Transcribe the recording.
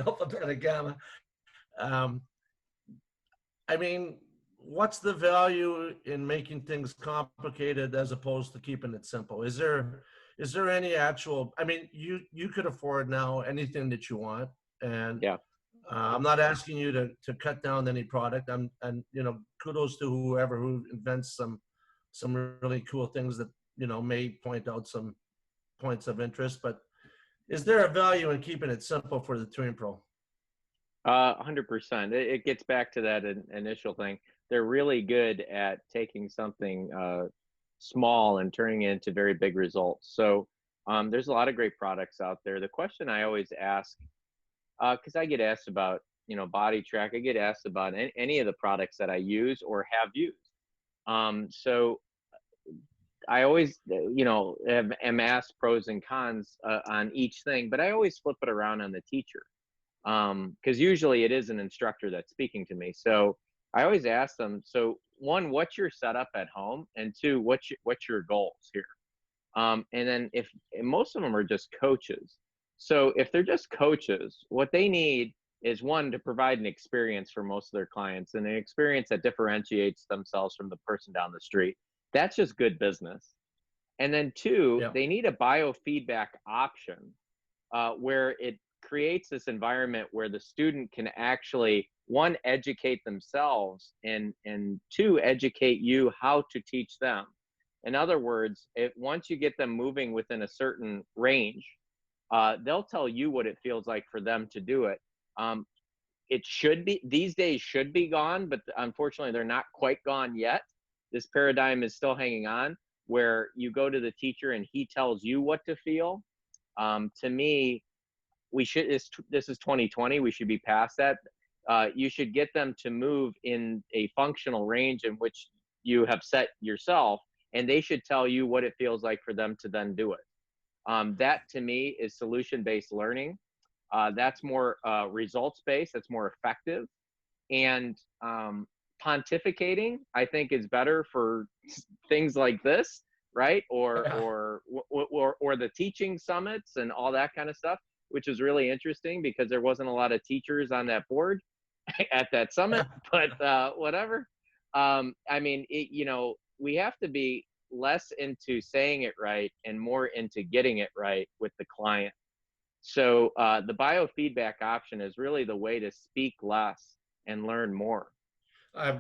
alpha, beta, gamma. Um, I mean, what's the value in making things complicated as opposed to keeping it simple? Is there any actual? I mean, you could afford now anything that you want, and Yeah. I'm not asking you to cut down any product. And kudos to whoever who invents some really cool things that may point out some points of interest. But is there a value in keeping it simple for the touring pro? 100%. It gets back to that initial thing. They're really good at taking something small and turning it into very big results. So there's a lot of great products out there. The question I always ask, because I get asked about, Body Track, I get asked about any of the products that I use or have used. So I always, am asked pros and cons on each thing, but I always flip it around on the teacher, because usually it is an instructor that's speaking to me. So I always ask them, so one, what's your setup at home, and two, what's your goals here? And then if and most of them are just coaches. So if they're just coaches, what they need is one, to provide an experience for most of their clients, and an experience that differentiates themselves from the person down the street. That's just good business. And then two, Yeah. they need a biofeedback option, where it creates this environment where the student can actually, one, educate themselves, and two, educate you how to teach them. In other words, once you get them moving within a certain range, they'll tell you what it feels like for them to do it. It should be, these days should be gone, but unfortunately they're not quite gone yet. This paradigm is still hanging on, where you go to the teacher and he tells you what to feel. To me, this is 2020. We should be past that. You should get them to move in a functional range in which you have set yourself, and they should tell you what it feels like for them to then do it. That to me is solution-based learning. That's more results-based. That's more effective. And pontificating, I think, is better for things like this, right? Or the teaching summits and all that kind of stuff, which is really interesting because there wasn't a lot of teachers on that board at that summit. But whatever. I mean, we have to be less into saying it right and more into getting it right with the client. So the biofeedback option is really the way to speak less and learn more. I